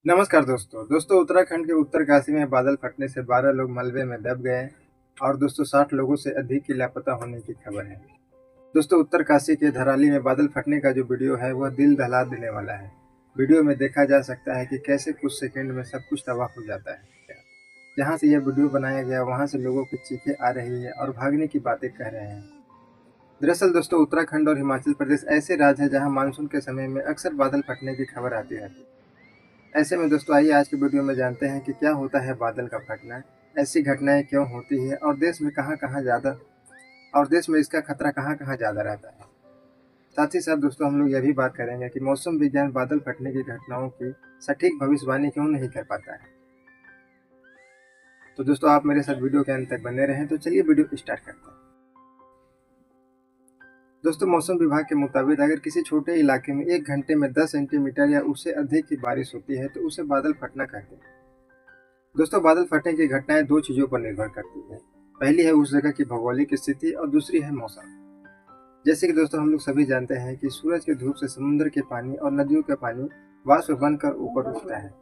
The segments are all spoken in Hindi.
नमस्कार दोस्तों उत्तराखंड के उत्तरकाशी में बादल फटने से 12 लोग मलबे में दब गए और दोस्तों 60 लोगों से अधिक की लापता होने की खबर है। दोस्तों उत्तरकाशी के धराली में बादल फटने का जो वीडियो है वह दिल दहला देने वाला है। वीडियो में देखा जा सकता है कि कैसे कुछ सेकंड में सब कुछ तबाह हो जाता है। जहां से यह वीडियो बनाया गया वहां से लोगों की चीखें आ रही है और भागने की बातें कह रहे हैं। दरअसल दोस्तों उत्तराखंड और हिमाचल प्रदेश ऐसे राज्य है जहां मानसून के समय में अक्सर बादल फटने की खबर आती रहती है। ऐसे में दोस्तों आइए आज की वीडियो में जानते हैं कि क्या होता है बादल का फटना, ऐसी घटनाएं क्यों होती है और देश में इसका खतरा कहाँ-कहाँ ज़्यादा रहता है। साथ ही साथ दोस्तों हम लोग यह भी बात करेंगे कि मौसम विज्ञान बादल फटने की घटनाओं की सटीक भविष्यवाणी क्यों नहीं कर पाता है। तो दोस्तों आप मेरे साथ वीडियो के अंत तक बने रहें, तो चलिए वीडियो स्टार्ट करते हैं। दोस्तों मौसम विभाग के मुताबिक अगर किसी छोटे इलाके में 1 घंटे में 10 सेंटीमीटर या उससे अधिक की बारिश होती है तो उसे बादल फटना कहते हैं। दोस्तों बादल फटने की घटनाएं दो चीजों पर निर्भर करती है। पहली है उस जगह की भौगोलिक स्थिति और दूसरी है मौसम। जैसे कि दोस्तों हम लोग सभी जानते हैं कि सूरज की धूप से समुद्र के पानी और नदियों का पानी वाष्प बनकर ऊपर उठता है।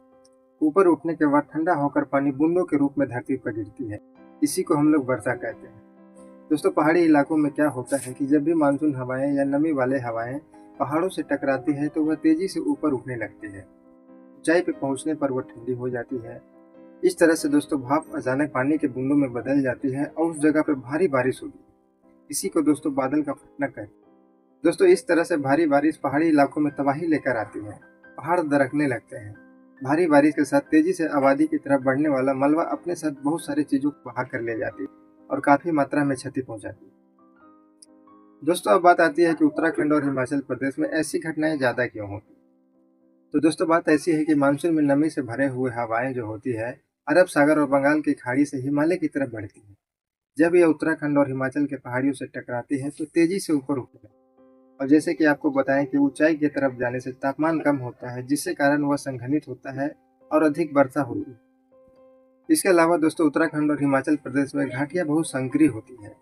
ऊपर उठने के बाद ठंडा होकर पानी बूंदों के रूप में धरती पर गिरती है। इसी को हम लोग वर्षा कहते हैं। दोस्तों पहाड़ी इलाकों में क्या होता है कि जब भी मानसून हवाएं या नमी वाले हवाएं पहाड़ों से टकराती है तो वह तेजी से ऊपर उठने लगती है। ऊंचाई पर पहुंचने पर वह ठंडी हो जाती है। इस तरह से दोस्तों भाप अचानक पानी के बूंदों में बदल जाती है और उस जगह पे भारी बारिश होगी। इसी को दोस्तों बादल का फटना कहते हैं। दोस्तों इस तरह से भारी बारिश पहाड़ी इलाकों में तबाही लेकर आती है। पहाड़ दरकने लगते हैं। भारी बारिश के साथ तेजी से आबादी की तरफ बढ़ने वाला मलबा अपने साथ बहुत सारी चीजों को बहा कर ले जाती है और काफी मात्रा में क्षति पहुंचाती है। दोस्तों अब बात आती है कि उत्तराखंड और हिमाचल प्रदेश में ऐसी घटनाएं ज्यादा क्यों होती हैं। तो दोस्तों बात ऐसी है कि मानसून में नमी से भरे हुए हवाएं जो होती है अरब सागर और बंगाल की खाड़ी से हिमालय की तरफ बढ़ती है। जब यह उत्तराखंड और हिमाचल के पहाड़ियों से टकराती है तो तेजी से ऊपर उठती है। और जैसे कि आपको बताएं कि ऊंचाई की तरफ जाने से तापमान कम होता है जिससे कारण वह संघनित होता है और अधिक वर्षा होती है। इसके अलावा दोस्तों उत्तराखंड और हिमाचल प्रदेश में घाटियां बहुत संकरी होती है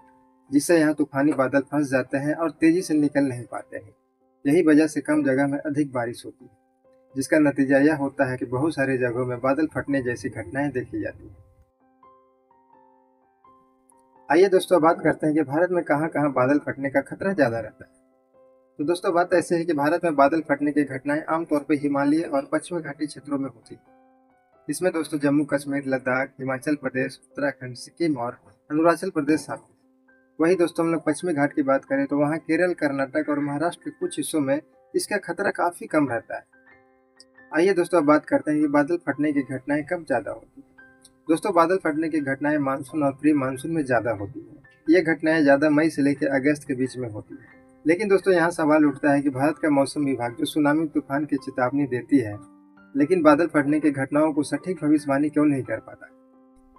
जिससे यहाँ तूफानी बादल फंस जाते हैं और तेजी से निकल नहीं पाते हैं। यही वजह से कम जगह में अधिक बारिश होती है, जिसका नतीजा यह होता है कि बहुत सारी जगहों में बादल फटने जैसी घटनाएं देखी जाती हैं। आइए दोस्तों बात करते हैं कि भारत में कहां कहां बादल फटने का खतरा ज्यादा रहता है। तो दोस्तों बात ऐसे है कि भारत में बादल फटने की घटनाएं आमतौर पर हिमालय और पश्चिमी घाटी क्षेत्रों में होती है। इसमें दोस्तों जम्मू कश्मीर, लद्दाख, हिमाचल प्रदेश, उत्तराखंड, सिक्किम और अरुणाचल प्रदेश शामिल है। वही दोस्तों हम लोग पश्चिमी घाट की बात करें तो वहाँ केरल, कर्नाटक और महाराष्ट्र के कुछ हिस्सों में इसका खतरा काफी कम रहता है। आइए दोस्तों अब बात करते हैं कि बादल फटने की घटनाएं कब ज्यादा होती है। दोस्तों बादल फटने की घटनाएं मानसून और प्री मानसून में ज्यादा होती है। ये घटनाएं ज्यादा मई से लेकर अगस्त के बीच में होती है। लेकिन दोस्तों यहाँ सवाल उठता है कि भारत का मौसम विभाग जो सुनामी तूफान की चेतावनी देती है, लेकिन बादल फटने की घटनाओं को सटीक भविष्यवाणी क्यों नहीं कर पाता।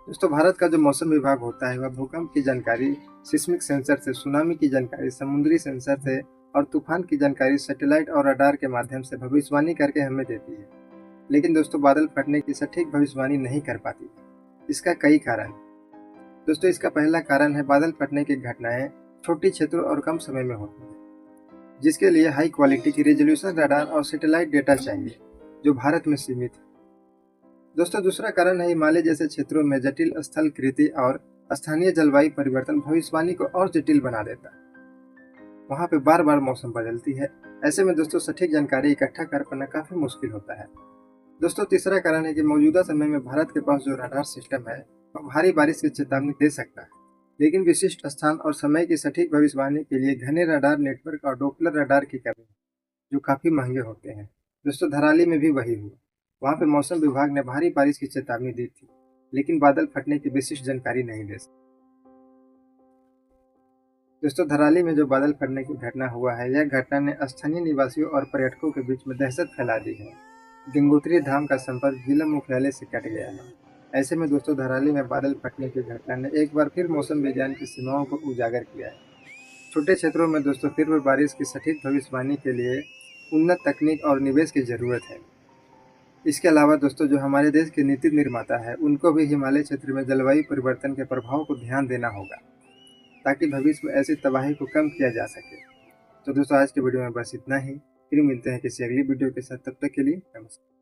दोस्तों भारत का जो मौसम विभाग होता है वह भूकंप की जानकारी सिस्मिक सेंसर से, सुनामी की जानकारी समुद्री सेंसर से और तूफान की जानकारी सैटेलाइट और रडार के माध्यम से भविष्यवाणी करके हमें देती है। लेकिन दोस्तों बादल फटने की सटीक भविष्यवाणी नहीं कर पाती। इसका कई कारण। दोस्तों इसका पहला कारण है बादल फटने की घटनाएं छोटी क्षेत्रों और कम समय में होती है, जिसके लिए हाई क्वालिटी की रेजोल्यूशन रडार और सैटेलाइट डेटा चाहिए, जो भारत में सीमित है। दोस्तों दूसरा कारण है हिमालय जैसे क्षेत्रों में जटिल स्थलकृति और स्थानीय जलवायु परिवर्तन भविष्यवाणी को और जटिल बना देता है। वहाँ पे बार बार मौसम बदलती है। ऐसे में दोस्तों सटीक जानकारी इकट्ठा कर पाना काफी मुश्किल होता है। दोस्तों तीसरा कारण है कि मौजूदा समय में भारत के पास जो रडार सिस्टम है वह भारी बारिश की चेतावनी दे सकता है, लेकिन विशिष्ट स्थान और समय की सटीक भविष्यवाणी के लिए घने रडार नेटवर्क और डोपलर रडार की कमी है, जो काफी महंगे होते हैं। दोस्तों धराली में भी वही हुआ। वहाँ पे मौसम विभाग ने भारी बारिश की चेतावनी दी थी, लेकिन बादल फटने की विशिष्ट जानकारी नहीं दे सकी। दोस्तों धराली में जो बादल फटने की घटना हुआ है, यह घटना ने स्थानीय निवासियों और पर्यटकों के बीच में दहशत फैला दी है। गंगोत्री धाम का संपर्क जिला मुख्यालय से कट गया है। ऐसे में दोस्तों धराली में बादल फटने की घटना ने एक बार फिर मौसम विज्ञान की सीमाओं को उजागर किया है। छोटे क्षेत्रों में दोस्तों तीव्र बारिश की सटीक भविष्यवाणी के लिए उन्नत तकनीक और निवेश की जरूरत है। इसके अलावा दोस्तों जो हमारे देश के नीति निर्माता है उनको भी हिमालय क्षेत्र में जलवायु परिवर्तन के प्रभाव को ध्यान देना होगा, ताकि भविष्य में ऐसी तबाही को कम किया जा सके। तो दोस्तों आज के वीडियो में बस इतना ही। फिर मिलते हैं किसी अगली वीडियो के साथ, तब तक के लिए नमस्कार।